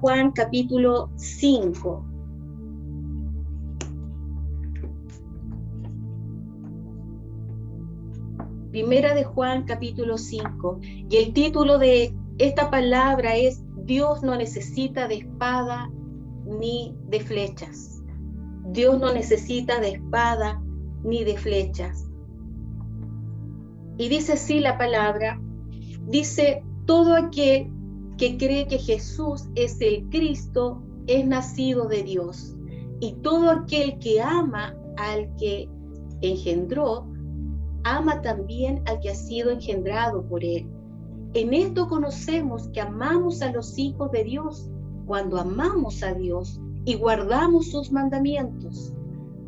Juan capítulo 5. Primera de Juan capítulo 5. Y el título de esta palabra es: Dios no necesita de espada ni de flechas. Dios no necesita de espada ni de flechas. Y dice así la palabra, dice: todo aquel que cree que Jesús es el Cristo es nacido de Dios. Y todo aquel que ama al que engendró, ama también al que ha sido engendrado por él. En esto conocemos que amamos a los hijos de Dios, cuando amamos a Dios y guardamos sus mandamientos.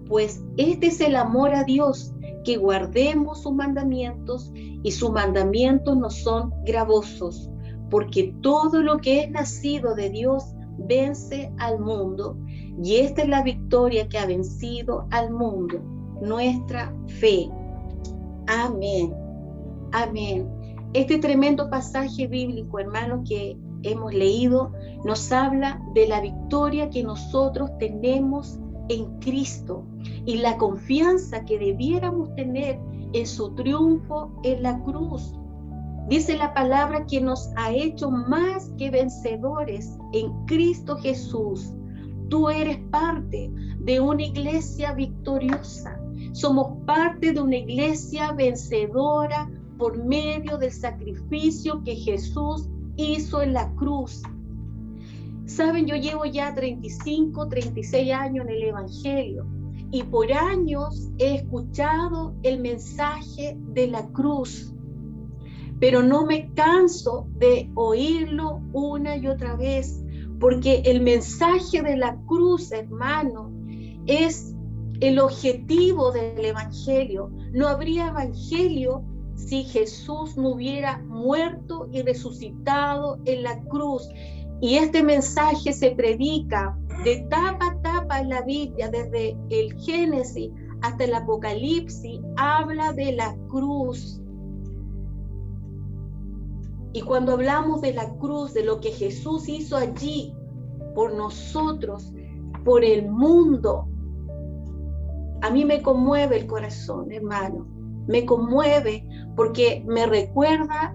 Pues este es el amor a Dios, que guardemos sus mandamientos, y sus mandamientos no son gravosos, porque todo lo que es nacido de Dios vence al mundo, y esta es la victoria que ha vencido al mundo, nuestra fe. Amén. Amén. Este tremendo pasaje bíblico, hermanos, que hemos leído, nos habla de la victoria que nosotros tenemos en Cristo y la confianza que debiéramos tener en su triunfo en la cruz. Dice la palabra que nos ha hecho más que vencedores en Cristo Jesús. Tú eres parte de una iglesia victoriosa. Somos parte de una iglesia vencedora por medio del sacrificio que Jesús hizo en la cruz. Saben, yo llevo ya 35, 36 años en el Evangelio y por años he escuchado el mensaje de la cruz, pero no me canso de oírlo una y otra vez, porque el mensaje de la cruz, hermano, es el objetivo del Evangelio. No habría Evangelio si Jesús no hubiera muerto y resucitado en la cruz. Y este mensaje se predica de tapa a tapa en la Biblia, desde el Génesis hasta el Apocalipsis, habla de la cruz. Y cuando hablamos de la cruz, de lo que Jesús hizo allí por nosotros, por el mundo, a mí me conmueve el corazón, hermano. Me conmueve porque me recuerda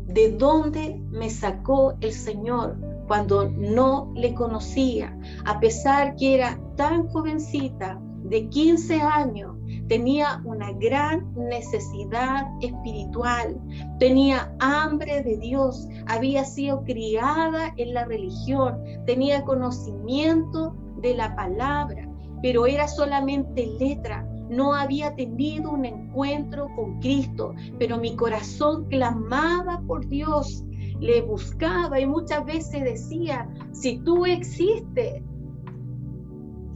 de dónde me sacó el Señor cuando no le conocía. A pesar que era tan jovencita, de 15 años, tenía una gran necesidad espiritual, tenía hambre de Dios, había sido criada en la religión, tenía conocimiento de la palabra, pero era solamente letra. No había tenido un encuentro con Cristo, pero mi corazón clamaba por Dios, le buscaba y muchas veces decía: si tú existes,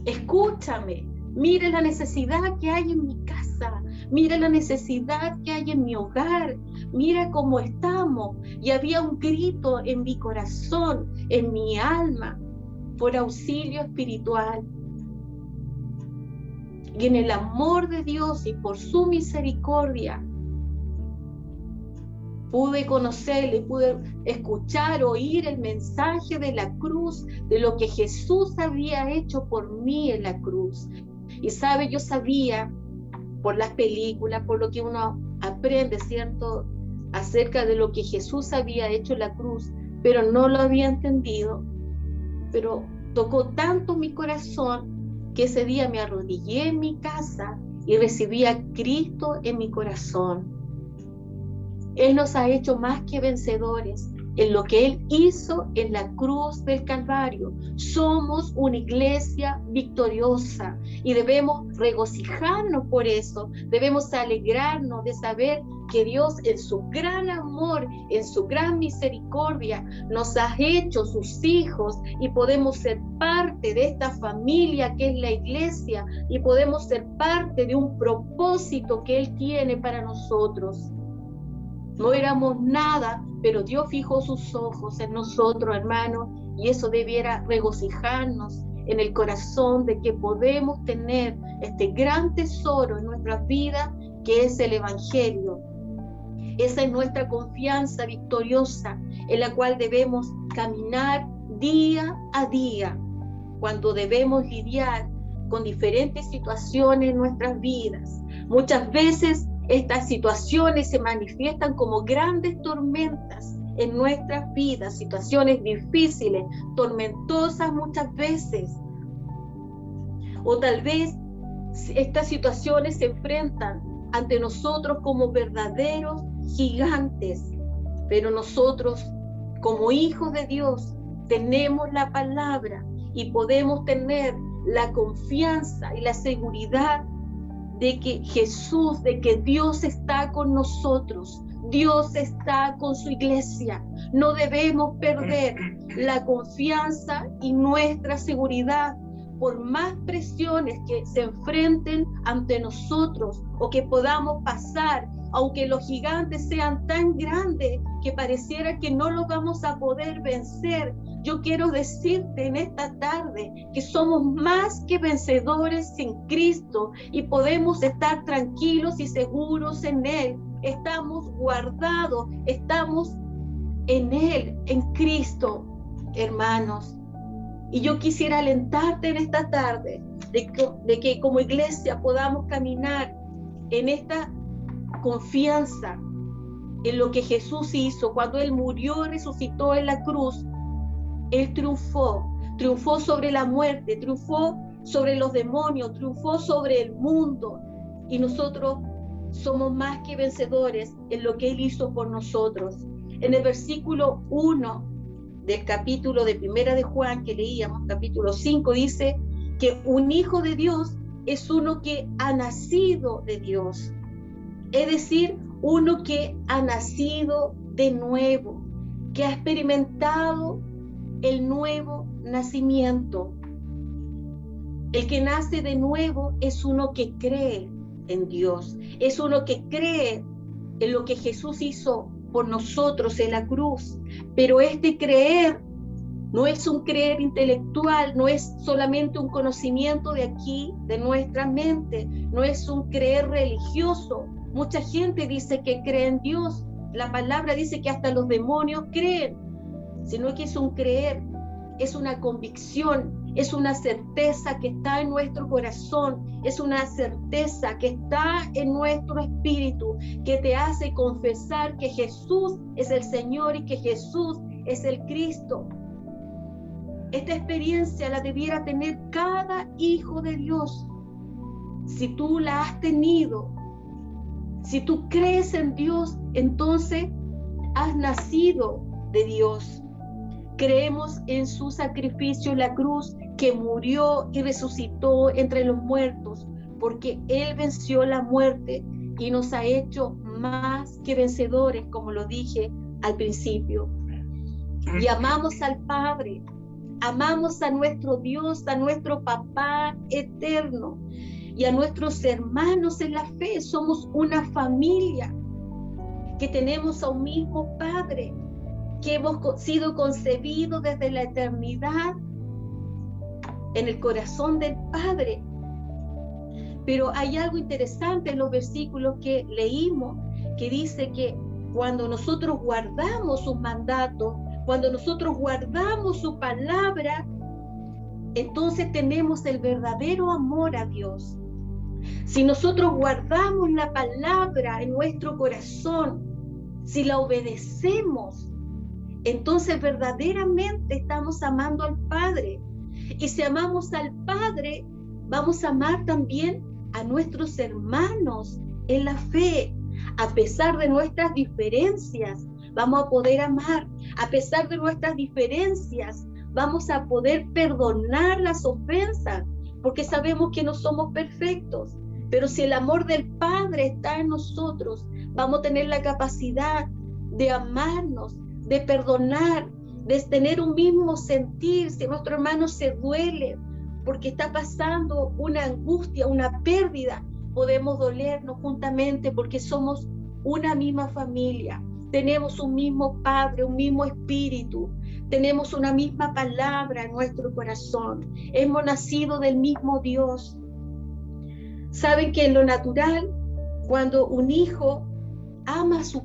escúchame, mira la necesidad que hay en mi casa, mira la necesidad que hay en mi hogar, mira cómo estamos. Y había un grito en mi corazón, en mi alma, por auxilio espiritual. Y en el amor de Dios y por su misericordia pude conocerle, pude escuchar, oír el mensaje de la cruz, de lo que Jesús había hecho por mí en la cruz. Y sabe, yo sabía por las películas, por lo que uno aprende, ¿cierto?, acerca de lo que Jesús había hecho en la cruz, pero no lo había entendido. Pero tocó tanto mi corazón que ese día me arrodillé en mi casa y recibí a Cristo en mi corazón. Él nos ha hecho más que vencedores en lo que Él hizo en la cruz del Calvario. Somos una iglesia victoriosa y debemos regocijarnos por eso. Debemos alegrarnos de saber que Dios, en su gran amor, en su gran misericordia, nos ha hecho sus hijos y podemos ser parte de esta familia que es la iglesia y podemos ser parte de un propósito que Él tiene para nosotros. No éramos nada, pero Dios fijó sus ojos en nosotros, hermanos, y eso debiera regocijarnos en el corazón de que podemos tener este gran tesoro en nuestras vidas, que es el Evangelio. Esa es nuestra confianza victoriosa, en la cual debemos caminar día a día, cuando debemos lidiar con diferentes situaciones en nuestras vidas. Muchas veces estas situaciones se manifiestan como grandes tormentas en nuestras vidas, situaciones difíciles, tormentosas muchas veces. O tal vez estas situaciones se enfrentan ante nosotros como verdaderos gigantes, pero nosotros, como hijos de Dios, tenemos la palabra y podemos tener la confianza y la seguridad de que Jesús, de que Dios está con nosotros, Dios está con su iglesia. No debemos perder la confianza y nuestra seguridad, por más presiones que se enfrenten ante nosotros o que podamos pasar, aunque los gigantes sean tan grandes que pareciera que no los vamos a poder vencer. Yo quiero decirte en esta tarde que somos más que vencedores en Cristo y podemos estar tranquilos y seguros en Él. Estamos guardados, estamos en Él, en Cristo, hermanos. Y yo quisiera alentarte en esta tarde de que como iglesia podamos caminar en esta confianza en lo que Jesús hizo. Cuando Él murió y resucitó en la cruz, Él triunfó sobre la muerte, triunfó sobre los demonios, triunfó sobre el mundo. Y nosotros somos más que vencedores en lo que Él hizo por nosotros. En el versículo 1 del capítulo de Primera de Juan que leíamos, capítulo 5, dice que un hijo de Dios es uno que ha nacido de Dios. Es decir, uno que ha nacido de nuevo, que ha experimentado el nuevo nacimiento. El que nace de nuevo es uno que cree en Dios, es uno que cree en lo que Jesús hizo por nosotros en la cruz. Pero este creer no es un creer intelectual, no es solamente un conocimiento de aquí, de nuestra mente, no es un creer religioso. Mucha gente dice que cree en Dios, la palabra dice que hasta los demonios creen, sino que es un creer, es una convicción, es una certeza que está en nuestro corazón, es una certeza que está en nuestro espíritu, que te hace confesar que Jesús es el Señor y que Jesús es el Cristo. Esta experiencia la debiera tener cada hijo de Dios. Si tú la has tenido, si tú crees en Dios, entonces has nacido de Dios. Creemos en su sacrificio en la cruz, que murió y resucitó entre los muertos, porque Él venció la muerte y nos ha hecho más que vencedores, como lo dije al principio. Y amamos al Padre, amamos a nuestro Dios, a nuestro Papá eterno y a nuestros hermanos en la fe. Somos una familia que tenemos a un mismo Padre, que hemos sido concebidos desde la eternidad en el corazón del Padre. Pero hay algo interesante en los versículos que leímos, que dice que cuando nosotros guardamos sus mandatos, cuando nosotros guardamos su palabra, entonces tenemos el verdadero amor a Dios. Si nosotros guardamos la palabra en nuestro corazón, si la obedecemos, entonces verdaderamente estamos amando al Padre. Y si amamos al Padre, vamos a amar también a nuestros hermanos en la fe. A pesar de nuestras diferencias, vamos a poder amar. A pesar de nuestras diferencias, vamos a poder perdonar las ofensas, porque sabemos que no somos perfectos. Pero si el amor del Padre está en nosotros, vamos a tener la capacidad de amarnos, de perdonar, de tener un mismo sentir. Si nuestro hermano se duele porque está pasando una angustia, una pérdida, podemos dolernos juntamente porque somos una misma familia. Tenemos un mismo Padre, un mismo Espíritu. Tenemos una misma palabra en nuestro corazón. Hemos nacido del mismo Dios. Saben que en lo natural, cuando un hijo ama a sus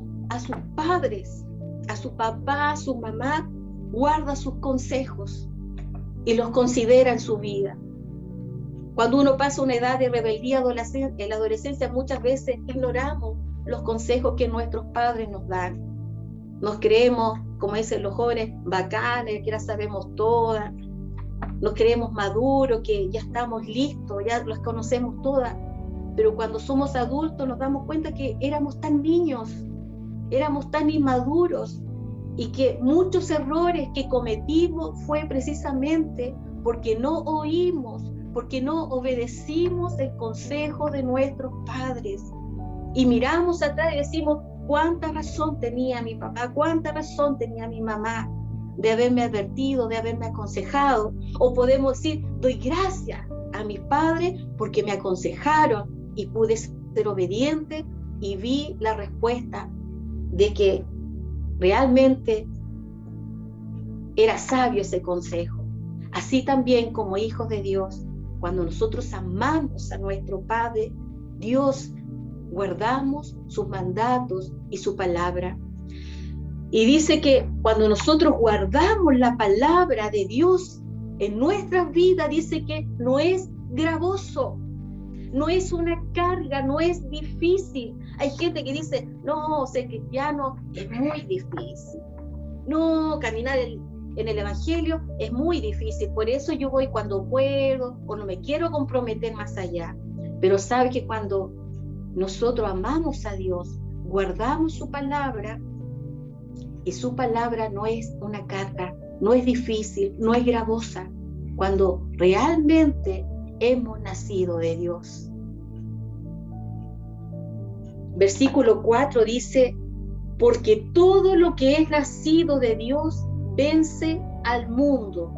padres, a su papá, a su mamá, guarda sus consejos y los considera en su vida. Cuando uno pasa una edad de rebeldía en la adolescencia, muchas veces ignoramos los consejos que nuestros padres nos dan. Nos creemos, como dicen los jóvenes, bacanes, que ya sabemos todas. Nos creemos maduros, que ya estamos listos, ya los conocemos todas. Pero cuando somos adultos nos damos cuenta que éramos tan niños, éramos tan inmaduros, y que muchos errores que cometimos fue precisamente porque no oímos, porque no obedecimos el consejo de nuestros padres. Y miramos atrás y decimos, cuánta razón tenía mi papá, cuánta razón tenía mi mamá de haberme advertido, de haberme aconsejado. O podemos decir, doy gracias a mis padres porque me aconsejaron y pude ser obediente y vi la respuesta de que realmente era sabio ese consejo. Así también como hijos de Dios, cuando nosotros amamos a nuestro Padre, Dios, guardamos sus mandatos y su palabra. Y dice que cuando nosotros guardamos la palabra de Dios en nuestras vidas, dice que no es gravoso, no es una carga, no es difícil. Hay gente que dice, no, ser cristiano es muy difícil. No, caminar en el Evangelio es muy difícil. Por eso yo voy cuando puedo o no me quiero comprometer más allá. Pero sabe que cuando nosotros amamos a Dios, guardamos su palabra, y su palabra no es una carga, no es difícil, no es gravosa, cuando realmente hemos nacido de Dios. Versículo 4 dice, porque todo lo que es nacido de Dios vence al mundo.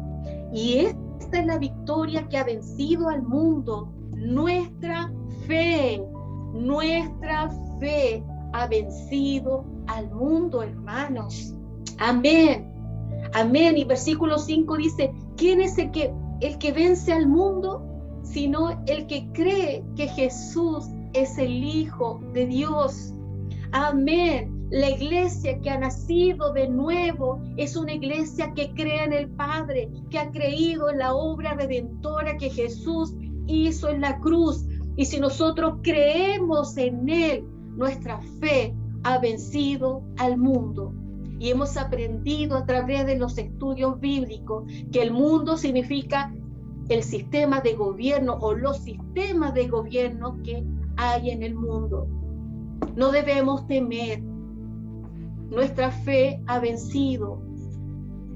Y esta es la victoria que ha vencido al mundo, nuestra fe. Nuestra fe ha vencido al mundo, hermanos. Amén. Amén. Y versículo 5 dice, ¿quién es el que vence al mundo? Sino el que cree que Jesús es el Hijo de Dios. Amén. La iglesia que ha nacido de nuevo es una iglesia que cree en el Padre, que ha creído en la obra redentora que Jesús hizo en la cruz. Y si nosotros creemos en Él, nuestra fe ha vencido al mundo. Y hemos aprendido a través de los estudios bíblicos que el mundo significa el sistema de gobierno o los sistemas de gobierno que hay en el mundo. No debemos temer. Nuestra fe ha vencido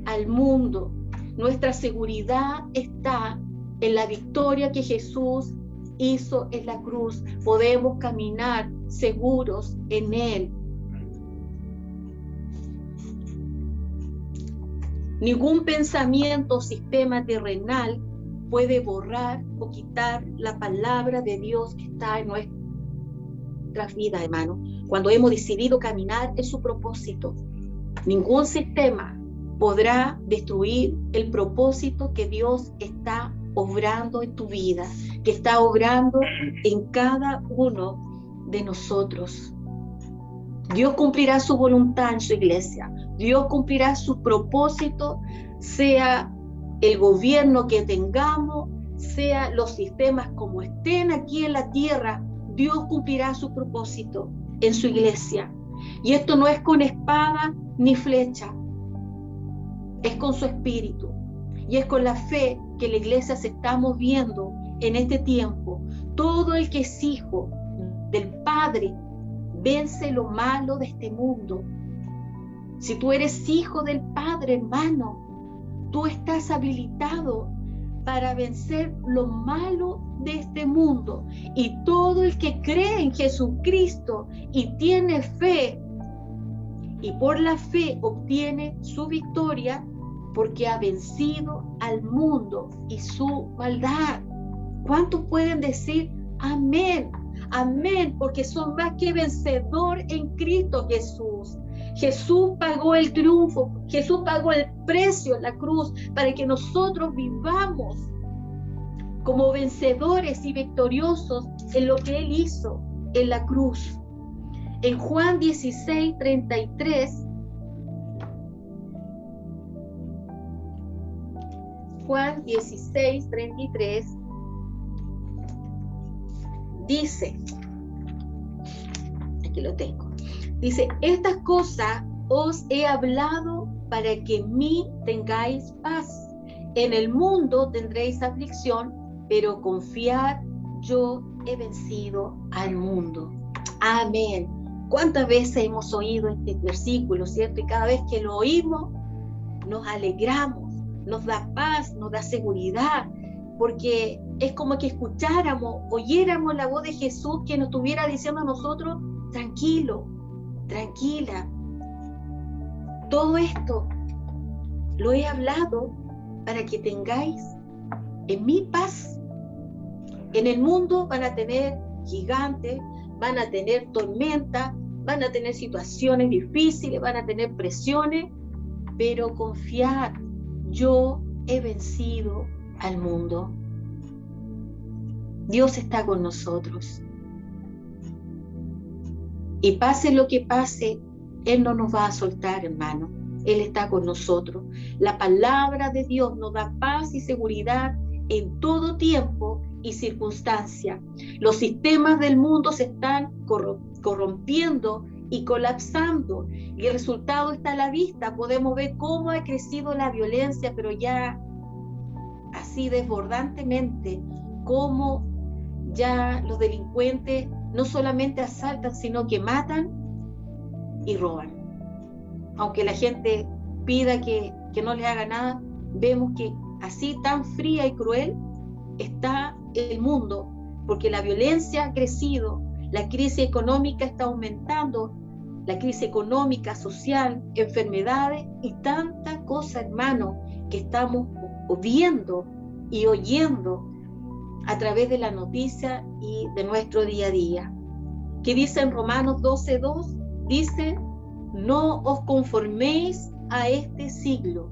al mundo. Nuestra seguridad está en la victoria que Jesús hizo en la cruz. Podemos caminar seguros en Él. Ningún pensamiento o sistema terrenal puede borrar o quitar la palabra de Dios que está en nuestras vidas, hermano. Cuando hemos decidido caminar en su propósito, ningún sistema podrá destruir el propósito que Dios está obrando en tu vida, que está obrando en cada uno de nosotros. Dios cumplirá su voluntad en su iglesia. Dios cumplirá su propósito, sea el gobierno que tengamos, sea los sistemas como estén aquí en la tierra. Dios cumplirá su propósito en su iglesia. Y esto no es con espada ni flecha, es con su espíritu. Y es con la fe que la iglesia se está moviendo en este tiempo. Todo el que es hijo del Padre vence lo malo de este mundo. Si tú eres hijo del Padre, hermano, tú estás habilitado para vencer lo malo de este mundo. Y todo el que cree en Jesucristo y tiene fe, y por la fe obtiene su victoria, porque ha vencido al mundo y su maldad. ¿Cuántos pueden decir amén? Amén, porque son más que vencedor en Cristo Jesús. Jesús pagó el triunfo, Jesús pagó el precio en la cruz para que nosotros vivamos como vencedores y victoriosos en lo que Él hizo en la cruz. En Juan 16:33 Juan 16:33 dice, aquí lo tengo, dice, estas cosas os he hablado para que en mí tengáis paz. En el mundo tendréis aflicción, pero confiad, yo he vencido al mundo. Amén. ¿Cuántas veces hemos oído este versículo, cierto? Y cada vez que lo oímos, nos alegramos, nos da paz, nos da seguridad, porque es como que escucháramos, oyéramos la voz de Jesús que nos estuviera diciendo a nosotros, tranquilo, tranquila. Todo esto lo he hablado para que tengáis en mi paz. En el mundo van a tener gigantes, van a tener tormentas, van a tener situaciones difíciles, van a tener presiones, pero confiad, yo he vencido al mundo. Dios está con nosotros. Y pase lo que pase, Él no nos va a soltar, hermano. Él está con nosotros. La palabra de Dios nos da paz y seguridad en todo tiempo y circunstancia. Los sistemas del mundo se están corrompiendo y colapsando, y el resultado está a la vista. Podemos ver cómo ha crecido la violencia, pero ya así desbordantemente, cómo ya los delincuentes no solamente asaltan, sino que matan y roban. Aunque la gente pida que no le haga nada, vemos que así tan fría y cruel está el mundo, porque la violencia ha crecido, la crisis económica está aumentando, la crisis económica, social, enfermedades y tanta cosa, hermano, que estamos viendo y oyendo a través de la noticia y de nuestro día a día. ¿Qué dice en Romanos 12:2? Dice, no os conforméis a este siglo.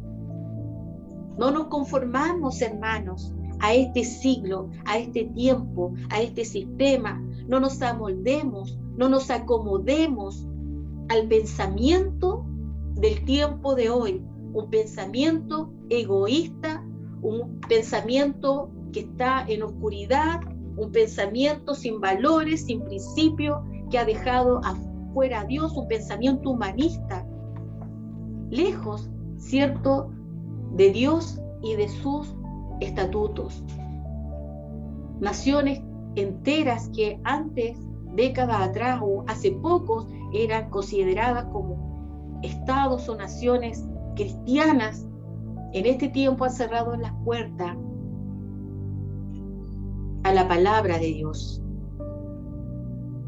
No nos conformamos, hermanos, a este siglo, a este tiempo, a este sistema. No nos amoldemos, no nos acomodemos al pensamiento del tiempo de hoy. Un pensamiento egoísta, un pensamiento que está en oscuridad, un pensamiento sin valores, sin principios, que ha dejado afuera a Dios, un pensamiento humanista, lejos, ¿cierto?, de Dios y de sus estatutos. Naciones enteras que antes, décadas atrás o hace pocos, eran consideradas como estados o naciones cristianas, en este tiempo han cerrado las puertas a la palabra de Dios.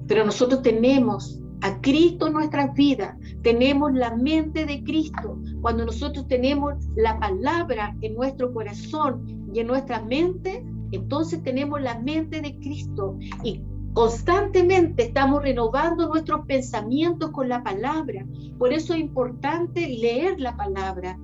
Pero nosotros tenemos a Cristo en nuestras vidas, tenemos la mente de Cristo. Cuando nosotros tenemos la palabra en nuestro corazón y en nuestra mente, entonces tenemos la mente de Cristo y constantemente estamos renovando nuestros pensamientos con la palabra. Por eso es importante leer la palabra,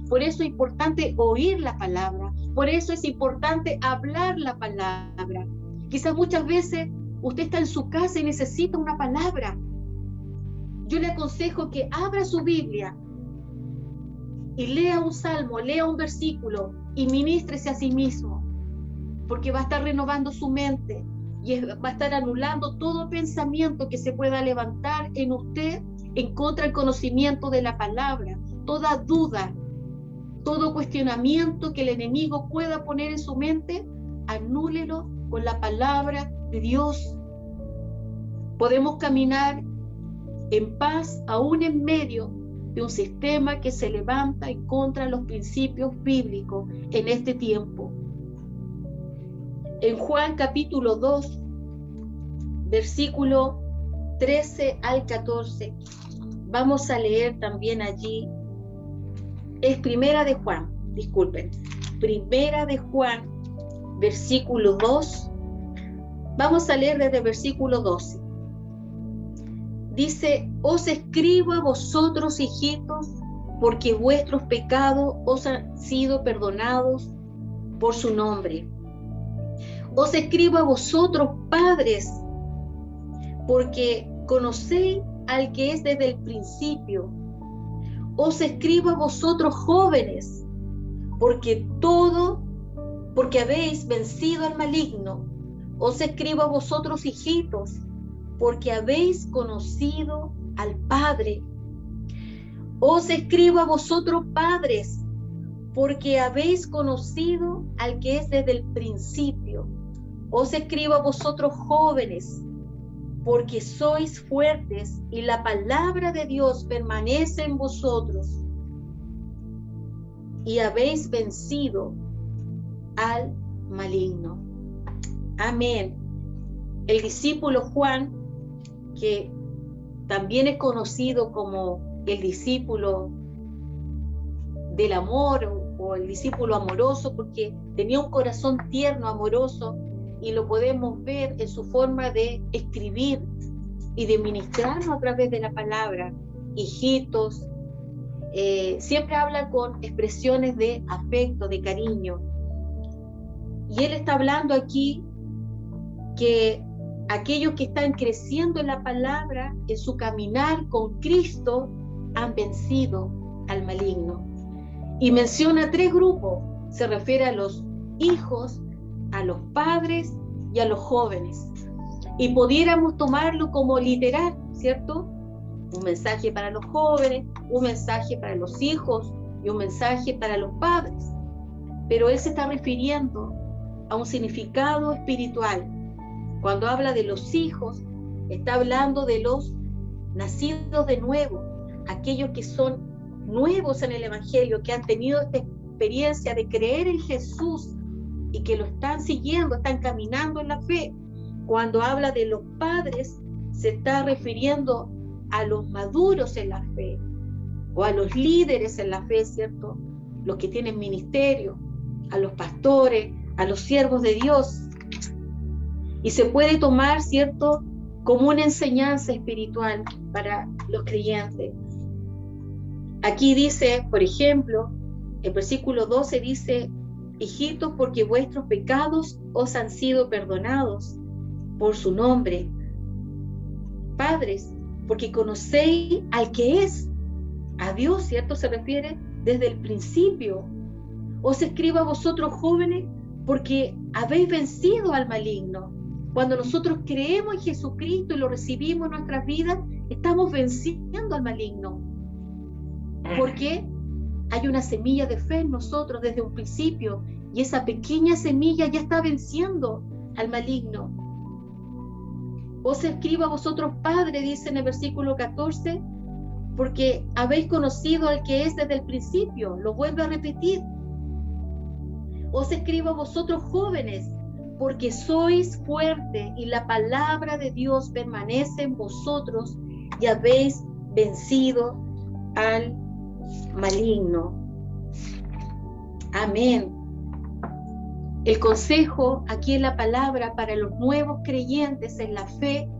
por eso es importante oír la palabra, por eso es importante hablar la palabra. Quizás muchas veces usted está en su casa y necesita una palabra. Yo le aconsejo que abra su Biblia y lea un salmo, lea un versículo y ministrese a sí mismo, porque va a estar renovando su mente y va a estar anulando todo pensamiento que se pueda levantar en usted en contra del conocimiento de la palabra. Toda duda, todo cuestionamiento que el enemigo pueda poner en su mente, anúlelo con la palabra de Dios. Podemos caminar en paz aún en medio de un sistema que se levanta en contra de los principios bíblicos en este tiempo. En Juan capítulo 2, versículo 13 al 14, vamos a leer también allí. Es Primera de Juan, disculpen, Primera de Juan, versículo 2. Vamos a leer desde el versículo 12. Dice, os escribo a vosotros, hijitos, porque vuestros pecados os han sido perdonados por su nombre. Os escribo a vosotros, padres, porque conocéis al que es desde el principio. Os escribo a vosotros, jóvenes, porque habéis vencido al maligno. Os escribo a vosotros, hijitos, porque habéis conocido al Padre. Os escribo a vosotros, padres, porque habéis conocido al que es desde el principio. Os escribo a vosotros, jóvenes, porque sois fuertes y la palabra de Dios permanece en vosotros y habéis vencido al maligno. Amén. El discípulo Juan, que también es conocido como el discípulo del amor o el discípulo amoroso, porque tenía un corazón tierno, amoroso, y lo podemos ver en su forma de escribir y de ministrarnos a través de la palabra. Hijitos, siempre habla con expresiones de afecto, de cariño. Y él está hablando aquí que aquellos que están creciendo en la palabra, en su caminar con Cristo, han vencido al maligno. Y menciona 3 grupos. Se refiere a los hijos, a los padres y a los jóvenes. Y pudiéramos tomarlo como literal, ¿cierto? Un mensaje para los jóvenes, un mensaje para los hijos y un mensaje para los padres. Pero él se está refiriendo a un significado espiritual. Cuando habla de los hijos, está hablando de los nacidos de nuevo, aquellos que son nuevos en el Evangelio, que han tenido esta experiencia de creer en Jesús y que lo están siguiendo, están caminando en la fe. Cuando habla de los padres, se está refiriendo a los maduros en la fe, o a los líderes en la fe, ¿cierto? Los que tienen ministerio, a los pastores, a los siervos de Dios. Y se puede tomar, ¿cierto?, como una enseñanza espiritual para los creyentes. Aquí dice, por ejemplo, el versículo 12 dice: hijitos, porque vuestros pecados os han sido perdonados por su nombre. Padres, porque conocéis al que es, a Dios, ¿cierto? Se refiere desde el principio. Os escribo a vosotros, jóvenes, porque habéis vencido al maligno. Cuando nosotros creemos en Jesucristo y lo recibimos en nuestras vidas, estamos venciendo al maligno. Porque hay una semilla de fe en nosotros desde un principio, y esa pequeña semilla ya está venciendo al maligno. Os escribo a vosotros, padres, dice en el versículo 14, porque habéis conocido al que es desde el principio. Lo vuelvo a repetir. Os escribo a vosotros, jóvenes, porque sois fuertes y la palabra de Dios permanece en vosotros y habéis vencido al maligno. Amén. El consejo aquí en la palabra para los nuevos creyentes en la fe,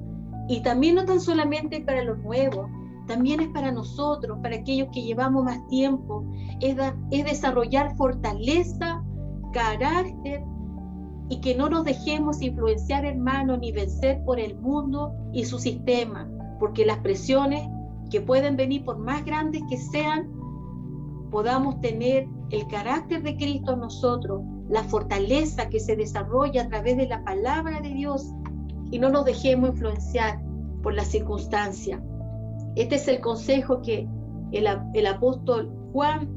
y también no tan solamente para los nuevos, también es para nosotros, para aquellos que llevamos más tiempo, es desarrollar fortaleza, carácter, y que no nos dejemos influenciar, hermanos, ni vencer por el mundo y su sistema, porque las presiones que pueden venir, por más grandes que sean, podamos tener el carácter de Cristo en nosotros, la fortaleza que se desarrolla a través de la palabra de Dios, y no nos dejemos influenciar por las circunstancias. Este es el consejo que el apóstol Juan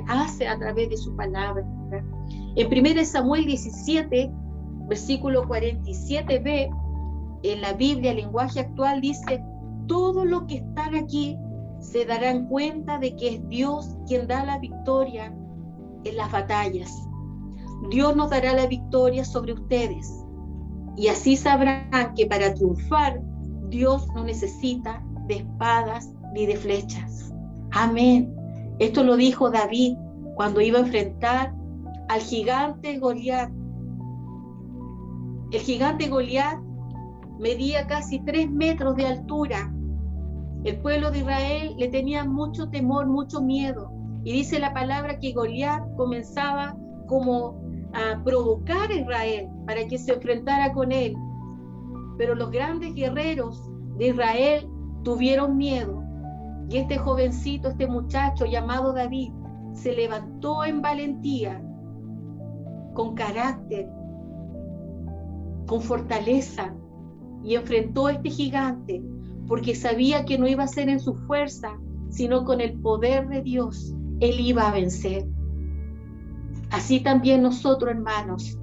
hace a través de su palabra. En 1 Samuel 17, versículo 47b, en la Biblia, el lenguaje actual, dice: todos los que están aquí se darán cuenta de que es Dios quien da la victoria en las batallas. Dios nos dará la victoria sobre ustedes, y así sabrán que para triunfar Dios no necesita de espadas ni de flechas. Amén. Esto lo dijo David cuando iba a enfrentar al gigante Goliat. El gigante Goliat medía casi 3 metros de altura. El pueblo de Israel le tenía mucho temor, mucho miedo. Y dice la palabra que Goliat comenzaba como a provocar a Israel para que se enfrentara con él. Pero los grandes guerreros de Israel tuvieron miedo. Y este jovencito, este muchacho llamado David, se levantó en valentía, con carácter, con fortaleza, y enfrentó a este gigante, porque sabía que no iba a ser en su fuerza, sino con el poder de Dios, él iba a vencer. Así también nosotros, hermanos,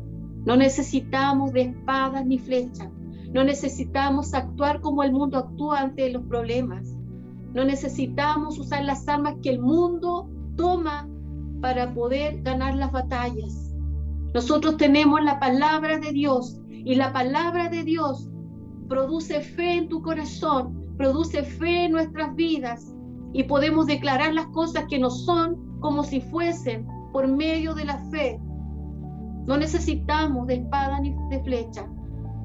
no necesitamos de espadas ni flechas, no necesitamos actuar como el mundo actúa ante los problemas, no necesitamos usar las armas que el mundo toma para poder ganar las batallas. Nosotros tenemos la palabra de Dios, y la palabra de Dios produce fe en tu corazón, produce fe en nuestras vidas, y podemos declarar las cosas que no son como si fuesen por medio de la fe. No necesitamos de espada ni de flecha.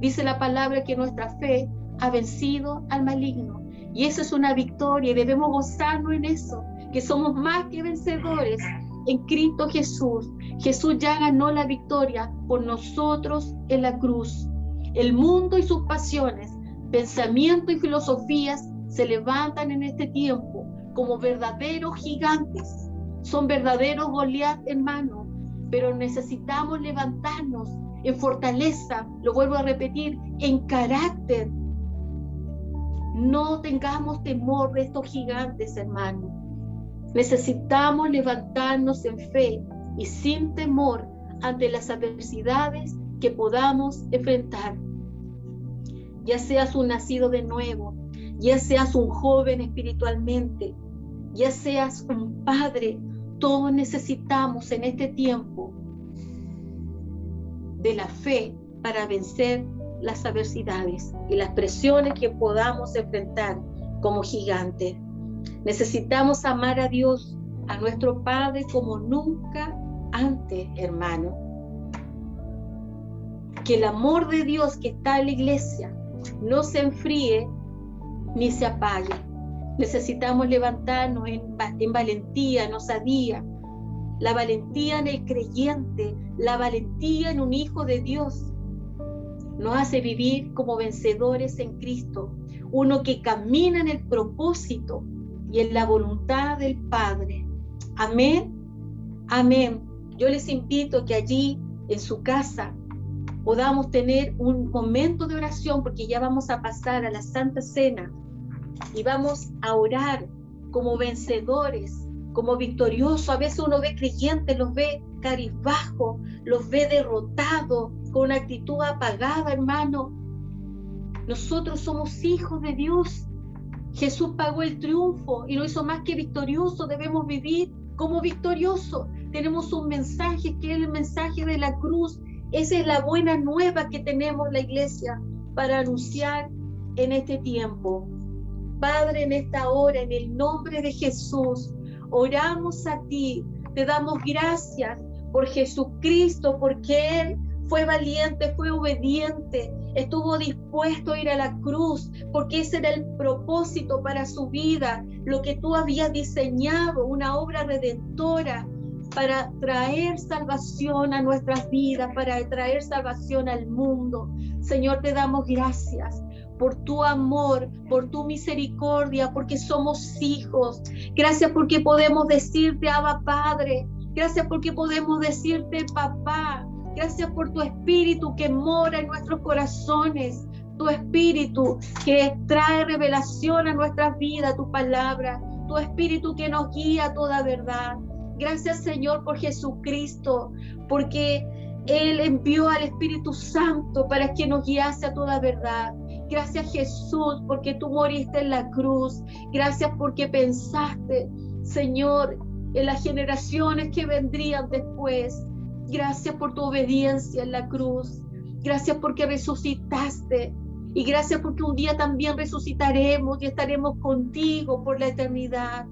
Dice la palabra que nuestra fe ha vencido al maligno, y eso es una victoria, y debemos gozarnos en eso, que somos más que vencedores en Cristo Jesús. Jesús ya ganó la victoria por nosotros en la cruz. El mundo y sus pasiones, pensamientos y filosofías se levantan en este tiempo como verdaderos gigantes. Son verdaderos Goliat, hermano, pero necesitamos levantarnos en fortaleza, lo vuelvo a repetir, en carácter. No tengamos temor de estos gigantes, hermano. Necesitamos levantarnos en fe y sin temor ante las adversidades que podamos enfrentar. Ya seas un nacido de nuevo, ya seas un joven espiritualmente, ya seas un padre, todos necesitamos en este tiempo de la fe para vencer las adversidades y las presiones que podamos enfrentar como gigantes. Necesitamos amar a Dios, a nuestro Padre, como nunca antes, hermano. Que el amor de Dios que está en la iglesia no se enfríe ni se apague. Necesitamos levantarnos en valentía, en osadía, la valentía en el creyente, la valentía en un hijo de Dios. Nos hace vivir como vencedores en Cristo, uno que camina en el propósito y en la voluntad del Padre. Amén, amén. Yo les invito que allí en su casa podamos tener un momento de oración, porque ya vamos a pasar a la Santa Cena y vamos a orar como vencedores, como victoriosos. A veces uno ve creyentes, los ve cabizbajos, los ve derrotados, con una actitud apagada, hermano. Nosotros somos hijos de Dios. Jesús pagó el triunfo y lo hizo más que victorioso. Debemos vivir como victoriosos. Tenemos un mensaje que es el mensaje de la cruz. Esa es la buena nueva que tenemos la iglesia para anunciar en este tiempo. Padre, en esta hora, en el nombre de Jesús, oramos a ti. Te damos gracias por Jesucristo, porque Él fue valiente, fue obediente, estuvo dispuesto a ir a la cruz, porque ese era el propósito para su vida, lo que tú habías diseñado, una obra redentora para traer salvación a nuestras vidas, para traer salvación al mundo. Señor, te damos gracias por tu amor, por tu misericordia, porque somos hijos. Gracias porque podemos decirte Abba Padre. Gracias porque podemos decirte Papá. Gracias por tu espíritu que mora en nuestros corazones, tu espíritu que trae revelación a nuestras vidas, tu palabra, tu espíritu que nos guía a toda verdad. Gracias, Señor, por Jesucristo, porque Él envió al Espíritu Santo para que nos guiase a toda verdad. Gracias, Jesús, porque tú moriste en la cruz. Gracias porque pensaste, Señor, en las generaciones que vendrían después. Gracias por tu obediencia en la cruz. Gracias porque resucitaste. Y gracias porque un día también resucitaremos y estaremos contigo por la eternidad.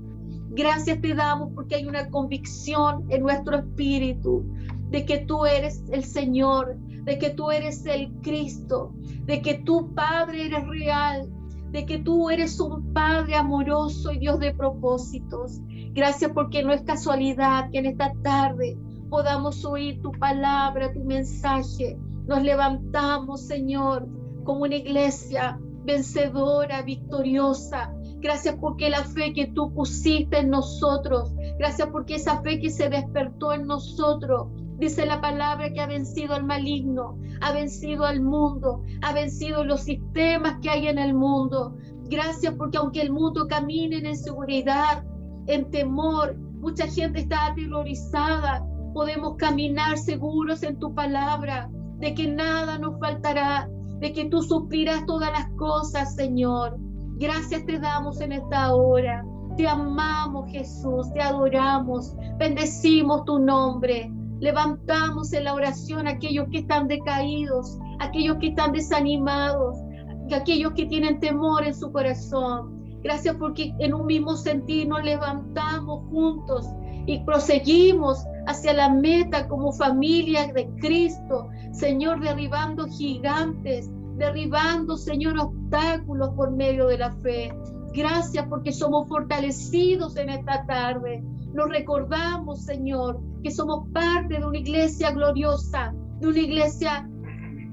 Gracias te damos porque hay una convicción en nuestro espíritu de que tú eres el Señor, de que tú eres el Cristo, de que tu Padre eres real, de que tú eres un Padre amoroso y Dios de propósitos. Gracias porque no es casualidad que en esta tarde podamos oír tu palabra, tu mensaje. Nos levantamos, Señor, como una iglesia vencedora, victoriosa. Gracias porque la fe que tú pusiste en nosotros Gracias porque esa fe que se despertó en nosotros, dice la palabra que ha vencido al maligno, ha vencido al mundo, ha vencido los sistemas que hay en el mundo. Gracias porque aunque el mundo camine en inseguridad, en temor, mucha gente está aterrorizada, podemos caminar seguros en tu palabra, de que nada nos faltará, de que tú suplirás todas las cosas, Señor. Gracias te damos en esta hora. Te amamos, Jesús, te adoramos, bendecimos tu nombre. Levantamos en la oración a aquellos que están decaídos, aquellos que están desanimados, aquellos que tienen temor en su corazón. Gracias porque en un mismo sentir nos levantamos juntos y proseguimos hacia la meta como familia de Cristo, Señor, derribando gigantes, derribando, Señor, obstáculos por medio de la fe. Gracias porque somos fortalecidos en esta tarde. Nos recordamos, Señor, que somos parte de una iglesia gloriosa, de una iglesia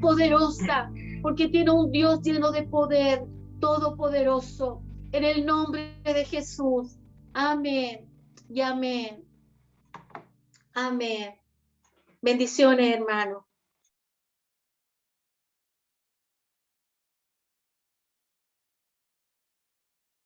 poderosa, porque tiene un Dios lleno de poder, todopoderoso. En el nombre de Jesús. Amén y amén. Amén. Bendiciones, hermano.